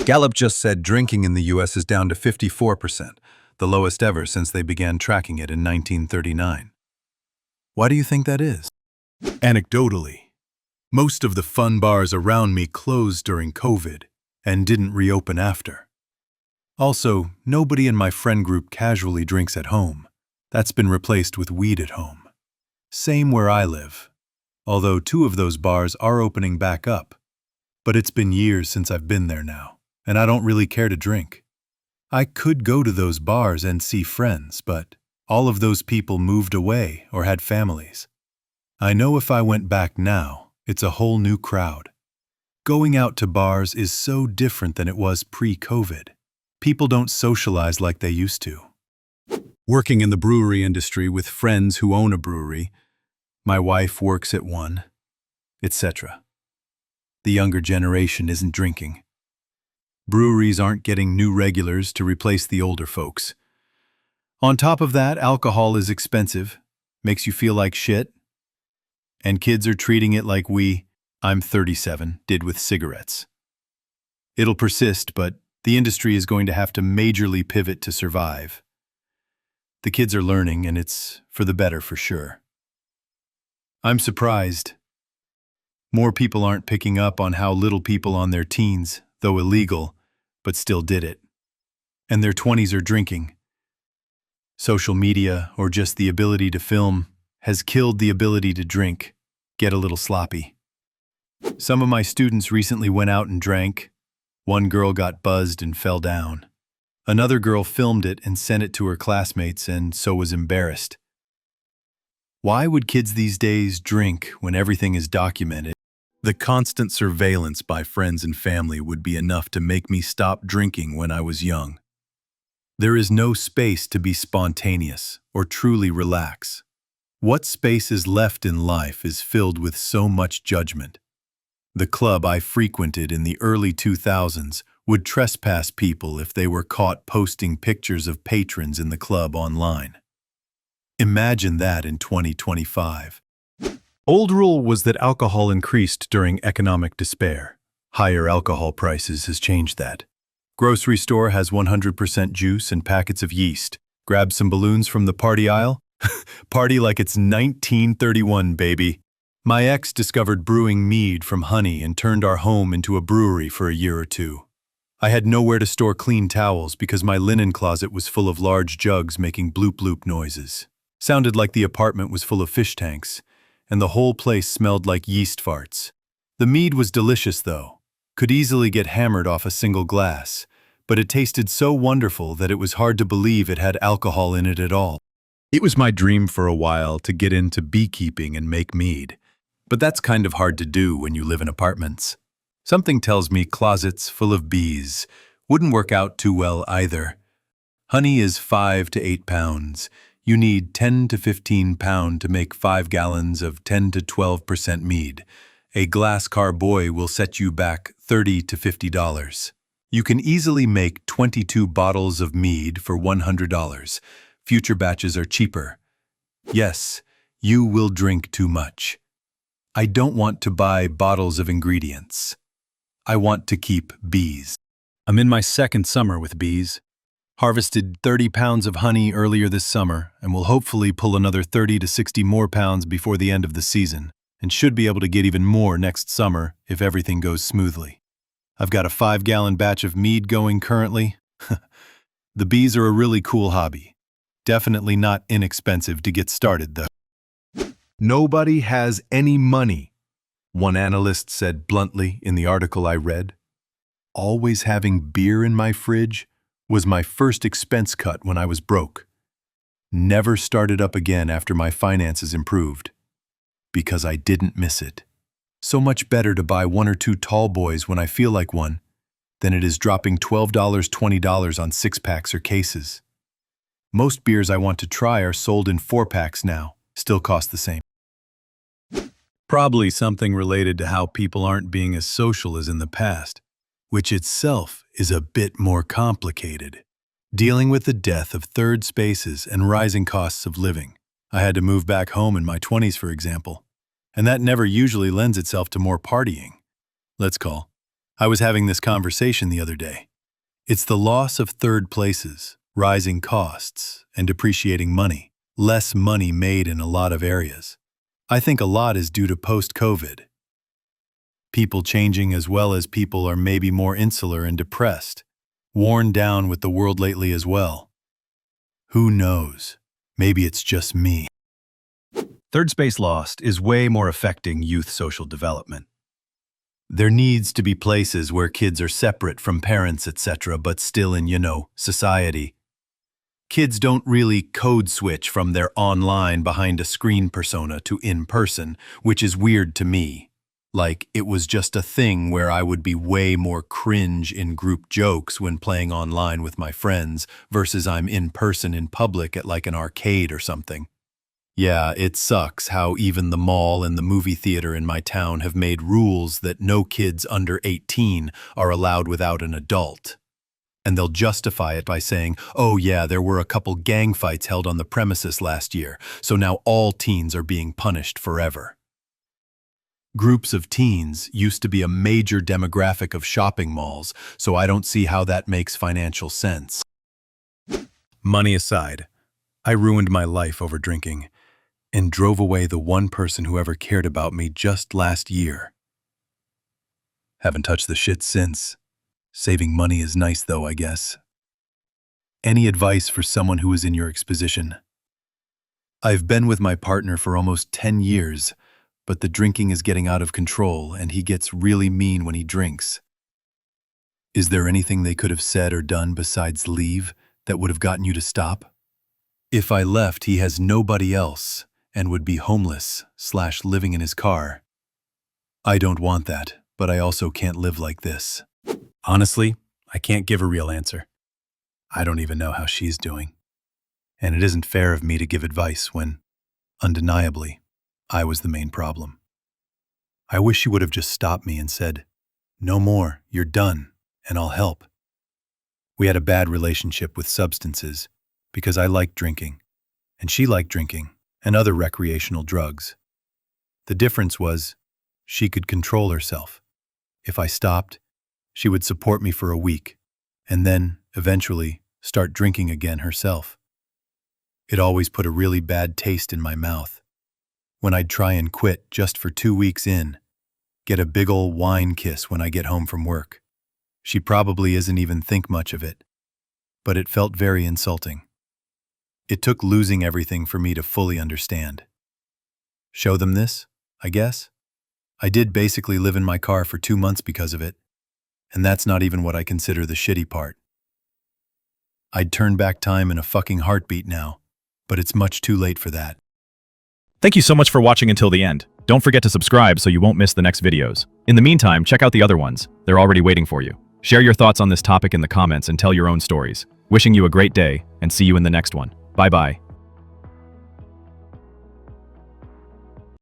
Gallup just said drinking in the US is down to 54%, the lowest ever since they began tracking it in 1939. Why do you think that is? Anecdotally, most of the fun bars around me closed during COVID and didn't reopen after. Also, nobody in my friend group casually drinks at home. That's been replaced with weed at home. Same where I live, although 2 of those bars are opening back up. But it's been years since I've been there now, and I don't really care to drink. I could go to those bars and see friends, but all of those people moved away or had families. I know if I went back now, it's a whole new crowd. Going out to bars is so different than it was pre-COVID. People don't socialize like they used to. Working in the brewery industry with friends who own a brewery, my wife works at one, etc. The younger generation isn't drinking. Breweries aren't getting new regulars to replace the older folks. On top of that, alcohol is expensive, makes you feel like shit, and kids are treating it like I'm 37, did with cigarettes. It'll persist, but the industry is going to have to majorly pivot to survive. The kids are learning, and it's for the better for sure. I'm surprised. More people aren't picking up on how little people on their teens, though illegal, but still did it. And their 20s are drinking. Social media, or just the ability to film, has killed the ability to drink, get a little sloppy. Some of my students recently went out and drank. One girl got buzzed and fell down. Another girl filmed it and sent it to her classmates and so was embarrassed. Why would kids these days drink when everything is documented? The constant surveillance by friends and family would be enough to make me stop drinking when I was young. There is no space to be spontaneous or truly relax. What space is left in life is filled with so much judgment. The club I frequented in the early 2000s would trespass people if they were caught posting pictures of patrons in the club online. Imagine that in 2025. Old rule was that alcohol increased during economic despair. Higher alcohol prices has changed that. Grocery store has 100% juice and packets of yeast. Grab some balloons from the party aisle. Party like it's 1931, baby. My ex discovered brewing mead from honey and turned our home into a brewery for a year or 2. I had nowhere to store clean towels because my linen closet was full of large jugs making bloop-bloop noises. Sounded like the apartment was full of fish tanks, and the whole place smelled like yeast farts. The mead was delicious, though. Could easily get hammered off a single glass, but it tasted so wonderful that it was hard to believe it had alcohol in it at all. It was my dream for a while to get into beekeeping and make mead, but that's kind of hard to do when you live in apartments. Something tells me closets full of bees wouldn't work out too well either. Honey is 5 to 8 pounds. You need 10 to 15 pounds to make 5 gallons of 10 to 12% mead. A glass carboy will set you back $30 to $50. You can easily make 22 bottles of mead for $100. Future batches are cheaper. Yes, you will drink too much. I don't want to buy bottles of ingredients. I want to keep bees. I'm in my second summer with bees. Harvested 30 pounds of honey earlier this summer and will hopefully pull another 30 to 60 more pounds before the end of the season, and should be able to get even more next summer if everything goes smoothly. I've got a 5-gallon batch of mead going currently. The bees are a really cool hobby. Definitely not inexpensive to get started, though. Nobody has any money, one analyst said bluntly in the article I read. Always having beer in my fridge was my first expense cut when I was broke. Never started up again after my finances improved. Because I didn't miss it. So much better to buy 1 or 2 tall boys when I feel like one than it is dropping $12, $20 on 6-packs or cases. Most beers I want to try are sold in 4-packs now, still cost the same. Probably something related to how people aren't being as social as in the past, which itself is a bit more complicated. Dealing with the death of third spaces and rising costs of living. I had to move back home in my 20s, for example, and that never usually lends itself to more partying. Let's call. I was having this conversation the other day. It's the loss of third places, rising costs, and depreciating money. Less money made in a lot of areas. I think a lot is due to post-COVID. People changing as well as people are maybe more insular and depressed, worn down with the world lately as well. Who knows? Maybe it's just me. Third space lost is way more affecting youth social development. There needs to be places where kids are separate from parents, etc., but still in, society. Kids don't really code switch from their online behind a screen persona to in-person, which is weird to me. Like, it was just a thing where I would be way more cringe in group jokes when playing online with my friends versus I'm in person in public at like an arcade or something. Yeah, it sucks how even the mall and the movie theater in my town have made rules that no kids under 18 are allowed without an adult. And they'll justify it by saying, oh yeah, there were a couple gang fights held on the premises last year, so now all teens are being punished forever. Groups of teens used to be a major demographic of shopping malls, so I don't see how that makes financial sense. Money aside, I ruined my life over drinking and drove away the one person who ever cared about me just last year. Haven't touched the shit since. Saving money is nice though, I guess. Any advice for someone who is in your position? I've been with my partner for almost 10 years, but the drinking is getting out of control and he gets really mean when he drinks. Is there anything they could have said or done besides leave that would have gotten you to stop? If I left, he has nobody else and would be homeless/living in his car. I don't want that, but I also can't live like this. Honestly, I can't give a real answer. I don't even know how she's doing. And it isn't fair of me to give advice when, undeniably, I was the main problem. I wish she would have just stopped me and said, "No more, you're done, and I'll help." We had a bad relationship with substances because I liked drinking, and she liked drinking and other recreational drugs. The difference was, she could control herself. If I stopped, she would support me for a week, and then, eventually, start drinking again herself. It always put a really bad taste in my mouth. When I'd try and quit just for 2 weeks in, get a big ol' wine kiss when I get home from work. She probably isn't even think much of it, but it felt very insulting. It took losing everything for me to fully understand. Show them this, I guess? I did basically live in my car for 2 months because of it, and that's not even what I consider the shitty part. I'd turn back time in a fucking heartbeat now, but it's much too late for that. Thank you so much for watching until the end. Don't forget to subscribe so you won't miss the next videos. In the meantime, check out the other ones. They're already waiting for you. Share your thoughts on this topic in the comments and tell your own stories. Wishing you a great day, and see you in the next one. Bye-bye.